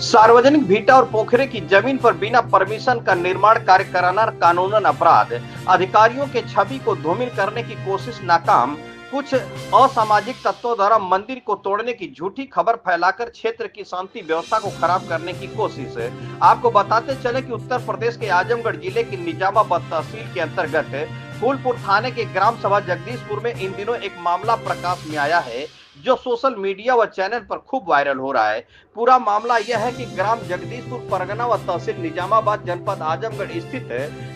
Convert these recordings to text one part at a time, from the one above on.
सार्वजनिक भीटा और पोखरे की जमीन पर बिना परमिशन का निर्माण कार्य कराना कानूनन अपराध। अधिकारियों के छवि को धूमिल करने की कोशिश नाकाम। कुछ असामाजिक तत्वों द्वारा मंदिर को तोड़ने की झूठी खबर फैलाकर क्षेत्र की शांति व्यवस्था को खराब करने की कोशिश। आपको बताते चले कि उत्तर प्रदेश के आजमगढ़ जिले की निजामाबाद तहसील के अंतर्गत फूलपुर थाने के ग्राम सभा जगदीशपुर में इन दिनों एक मामला प्रकाश में आया है जो सोशल मीडिया व चैनल पर खूब वायरल हो रहा है। पूरा मामला यह है कि ग्राम जगदीशपुर परगना व तहसील निजामाबाद जनपद आजमगढ़ स्थित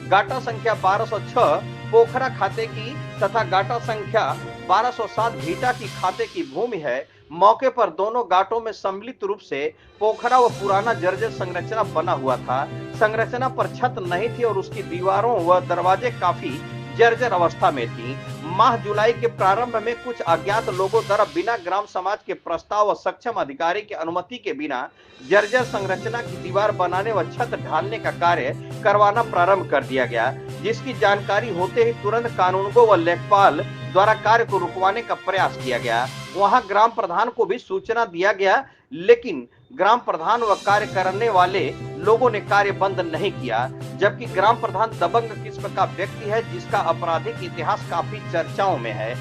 गाटा संख्या 1206 पोखरा खाते की तथा गाटा संख्या 1207 भीटा की खाते की भूमि है। मौके पर दोनों घाटों में सम्मिलित रूप से पोखरा व पुराना जर्जर संरचना बना हुआ था। संरचना पर छत नहीं थी और उसकी दीवारों व दरवाजे काफी जर्जर अवस्था में थी। माह जुलाई के प्रारंभ में कुछ अज्ञात लोगों द्वारा बिना ग्राम समाज के प्रस्ताव व सक्षम अधिकारी की अनुमति के बिना जर्जर संरचना की दीवार बनाने व छत ढालने का कार्य करवाना प्रारंभ कर दिया गया, जिसकी जानकारी होते ही तुरंत कानूनगो व लेखपाल द्वारा कार्य को रुकवाने का प्रयास किया गया। वहां ग्राम प्रधान को भी सूचना दिया गया, लेकिन ग्राम प्रधान व कार्य करने वाले लोगों ने कार्य बंद नहीं किया। जबकि ग्राम प्रधान दबंग किस्म का व्यक्ति है जिसका आपराधिक इतिहास काफी चर्चाओं में है।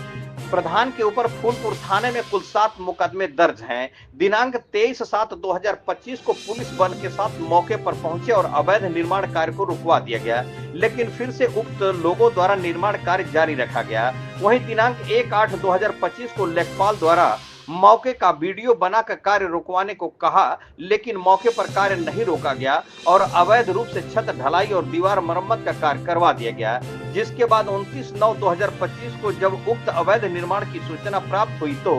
प्रधान के ऊपर फूलपुर थाने में कुल 7 मुकदमे दर्ज हैं। दिनांक 23/7/2025 को पुलिस बल के साथ मौके पर पहुंचे और अवैध निर्माण कार्य को रुकवा दिया गया, लेकिन फिर से उक्त लोगों द्वारा निर्माण कार्य जारी रखा गया। वहीं दिनांक 1/8/2025 को लेखपाल द्वारा मौके का वीडियो बनाकर कार्य रुकवाने को कहा, लेकिन मौके पर कार्य नहीं रोका गया और अवैध रूप से छत ढलाई और दीवार मरम्मत का कार्य करवा दिया गया। जिसके बाद 29/9/2025 को जब उक्त अवैध निर्माण की सूचना प्राप्त हुई तो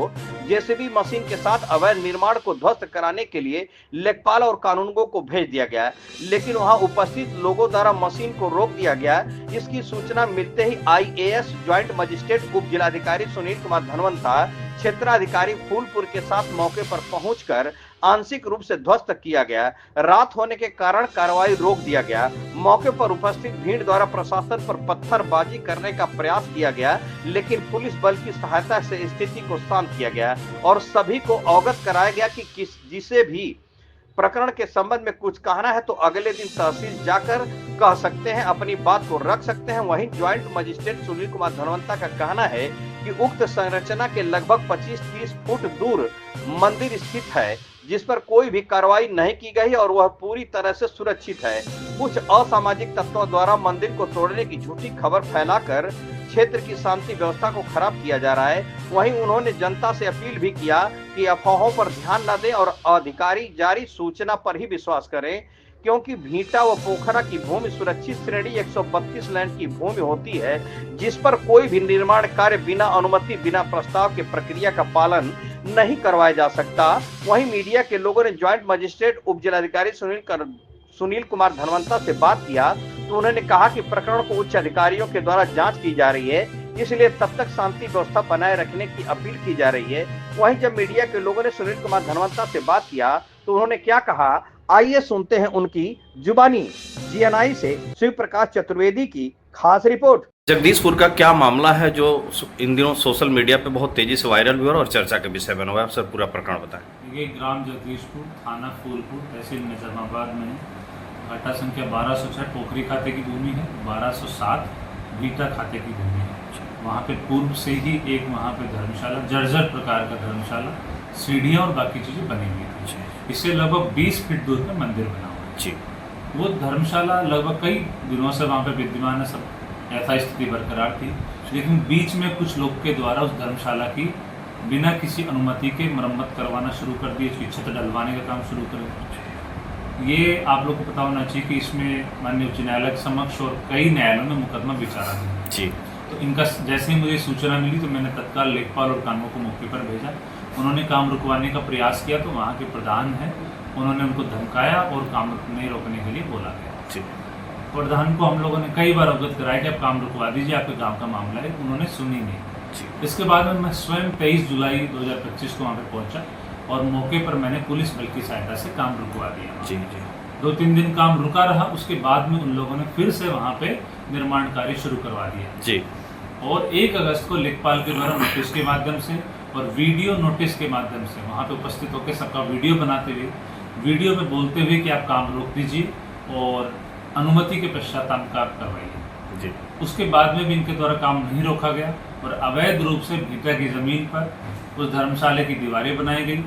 जेसीबी मशीन के साथ अवैध निर्माण को ध्वस्त कराने के लिए लेखपाल और कानूनगो को भेज दिया गया, लेकिन वहां उपस्थित लोगों द्वारा मशीन को रोक दिया गया। इसकी सूचना मिलते ही IAS ज्वाइंट मजिस्ट्रेट उप जिलाधिकारी सुनील कुमार धनवंता क्षेत्राधिकारी फूलपुर के साथ मौके पर पहुंचकर आंशिक रूप से ध्वस्त किया गया। रात होने के कारण कार्रवाई रोक दिया गया। मौके पर उपस्थित भीड़ द्वारा प्रशासन पर पत्थरबाजी करने का प्रयास किया गया, लेकिन पुलिस बल की सहायता से स्थिति को शांत किया गया और सभी को अवगत कराया गया कि जिसे भी प्रकरण के संबंध में कुछ कहना है तो अगले दिन तहसील जाकर कह सकते हैं, अपनी बात को रख सकते हैं। वहीं ज्वाइंट मजिस्ट्रेट सुनील कुमार धनवंता का कहना है कि उक्त संरचना के लगभग 25-30 फुट दूर मंदिर स्थित है, जिस पर कोई भी कार्रवाई नहीं की गई और वह पूरी तरह से सुरक्षित है। कुछ असामाजिक तत्वों द्वारा मंदिर को तोड़ने की झूठी खबर फैलाकर क्षेत्र की शांति व्यवस्था को खराब किया जा रहा है। वहीं उन्होंने जनता से अपील भी किया कि अफवाहों पर ध्यान न दें और अधिकारी जारी सूचना पर ही विश्वास करें, क्योंकि भीटा व पोखरा की भूमि सुरक्षित श्रेणी 132 लैंड की भूमि होती है, जिस पर कोई भी निर्माण कार्य बिना अनुमति बिना प्रस्ताव के प्रक्रिया का पालन नहीं करवाया जा सकता। वहीं मीडिया के लोगों ने ज्वाइंट मजिस्ट्रेट उप जिलाधिकारी सुनील कुमार धनवंता से बात किया तो उन्होंने कहा कि प्रकरण को उच्च अधिकारियों के द्वारा जांच की जा रही है, इसलिए तब तक शांति व्यवस्था बनाए रखने की अपील की जा रही है। वहीं जब मीडिया के लोगों ने सुनील कुमार धनवंता से बात किया तो उन्होंने क्या कहा, आइए सुनते हैं उनकी जुबानी। GNI से शिव प्रकाश चतुर्वेदी की खास रिपोर्ट। जगदीशपुर का क्या मामला है जो इन दिनों सोशल मीडिया पे बहुत तेजी से वायरल हुआ और चर्चा के विषय बना हुआ है? आप सर पूरा प्रकरण बताएं। ये ग्राम जगदीशपुर, थाना फूलपुर, तहसील निजामाबाद में घाटा संख्या 1206 पोखरी खाते की भूमि है, 1207 भीटा खाते की भूमि है। वहाँ पे पूर्व से ही एक वहाँ पे धर्मशाला, जर्जर प्रकार का धर्मशाला, सीढ़ियाँ और बाकी चीज़ें बनी हुई थी। इससे लगभग 20 फीट दूर में मंदिर बना हुआ है। वो धर्मशाला लगभग कई दिनों से वहाँ पे विद्यमान है, सब यथास्थिति बरकरार थी, लेकिन बीच में कुछ लोग के द्वारा उस धर्मशाला की बिना किसी अनुमति के मरम्मत करवाना शुरू कर दी, उसकी छत डलवाने का काम शुरू कर दिया। ये आप लोग को पता होना चाहिए कि इसमें माननीय उच्च न्यायालय के समक्ष और कई न्यायालयों में मुकदमा विचाराधीन जी। तो इनका जैसे ही मुझे सूचना मिली तो मैंने तत्काल लेखपाल और कानूनगो को मौके पर भेजा। उन्होंने काम रुकवाने का प्रयास किया तो वहाँ के प्रधान हैं, उन्होंने उनको धमकाया और काम नहीं रोकने के लिए बोला गया। प्रधान को हम लोगों ने कई बार अवगत कराया कि आप काम रुकवा दीजिए, आपके गाँव का मामला है, उन्होंने सुनी नहीं। इसके बाद में मैं स्वयं 23 जुलाई 2025 को वहाँ पर पहुँचा और मौके पर मैंने पुलिस बल की सहायता से काम रुकवा दिया। 2-3 दिन काम रुका रहा, उसके बाद में उन लोगों ने फिर से वहाँ पे निर्माण कार्य शुरू करवा दिया और 1 अगस्त को लेखपाल के द्वारा नोटिस के माध्यम से और वीडियो नोटिस के माध्यम से वहाँ पे उपस्थित होकर सबका वीडियो बनाते हुए वीडियो में बोलते हुए कि आप काम रोक दीजिए और अनुमति के पश्चात आप काम करवाइए जी। उसके बाद में भी इनके द्वारा काम नहीं रोका गया और अवैध रूप से भीटा की ज़मीन पर उस धर्मशाला की दीवारें बनाई गई।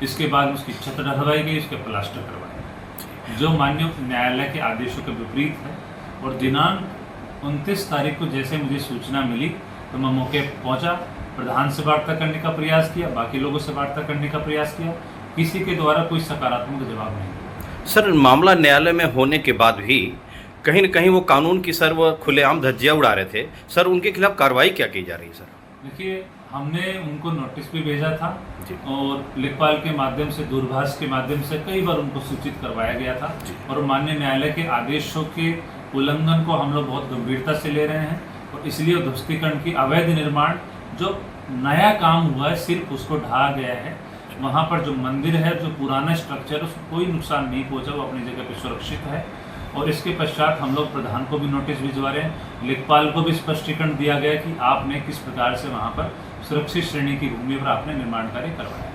इसके बाद उसकी छत ढलवाई गई, उसके प्लास्टर करवाया, जो माननीय न्यायालय के आदेशों के विपरीत है। और दिनांक 29 तारीख को जैसे मुझे सूचना मिली तो मैं मौके पर पहुँचा, प्रधान से वार्ता करने का प्रयास किया, बाकी लोगों से वार्ता करने का प्रयास किया, किसी के द्वारा कोई सकारात्मक जवाब नहीं दिया। सर, मामला न्यायालय में होने के बाद भी कहीं न कहीं वो कानून की सर वो खुलेआम धज्जियां उड़ा रहे थे सर, उनके खिलाफ कार्रवाई क्या की जा रही है सर? देखिए, हमने उनको नोटिस भी भेजा था जी। और लेखपाल के माध्यम से, दूरभाष के माध्यम से कई बार उनको सूचित करवाया गया था और माननीय न्यायालय के आदेशों के उल्लंघन को हम लोग बहुत गंभीरता से ले रहे हैं और इसलिए ध्वस्तीकरण की अवैध निर्माण जो नया काम हुआ है सिर्फ उसको ढहा गया है। वहाँ पर जो मंदिर है, जो पुराना स्ट्रक्चर है, उसको कोई नुकसान नहीं पहुँचा, वो अपनी जगह पर सुरक्षित है। और इसके पश्चात हम लोग प्रधान को भी नोटिस भिजवा रहे हैं, लेखपाल को भी स्पष्टीकरण दिया गया कि आपने किस प्रकार से वहाँ पर सुरक्षित श्रेणी की भूमि पर आपने निर्माण कार्य करवाया।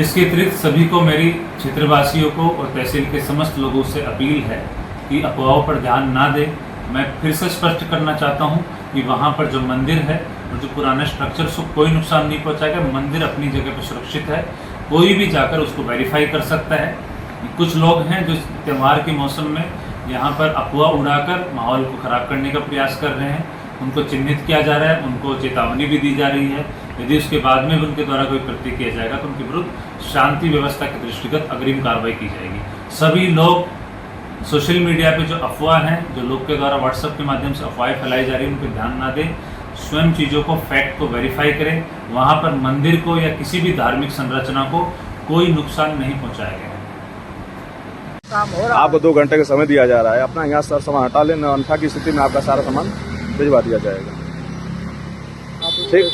इसके अतिरिक्त सभी को, मेरी क्षेत्रवासियों को और तहसील के समस्त लोगों से अपील है कि अफवाहों पर ध्यान ना दें। मैं फिर से स्पष्ट करना चाहता हूँ कि वहाँ पर जो मंदिर है और जो पुराना स्ट्रक्चर, उसको कोई नुकसान नहीं पहुँचाएगा। मंदिर अपनी जगह पर सुरक्षित है, कोई भी जाकर उसको वेरीफाई कर सकता है। कुछ लोग हैं जो त्यौहार के मौसम में यहाँ पर अफवाह उड़ाकर माहौल को खराब करने का प्रयास कर रहे हैं, उनको चिन्हित किया जा रहा है, उनको चेतावनी भी दी जा रही है। यदि उसके बाद में भी उनके द्वारा कोई कृत्य किया जाएगा तो उनके विरुद्ध शांति व्यवस्था के दृष्टिगत अग्रिम कार्रवाई की जाएगी। सभी लोग सोशल मीडिया पे जो अफवाह हैं, जो लोग के द्वारा व्हाट्सएप के माध्यम से अफवाहें फैलाई जा रही है, उन पर ध्यान ना दें, स्वयं चीज़ों को, फैक्ट को वेरीफाई करें। वहाँ पर मंदिर को या किसी भी धार्मिक संरचना को कोई नुकसान नहीं पहुँचाया गया। आपको 2 घंटे का समय दिया जा रहा है, अपना यहाँ सर सामान हटा लेना, अन्यथा की स्थिति में आपका सारा सामान भिजवा दिया जाएगा। ठीक।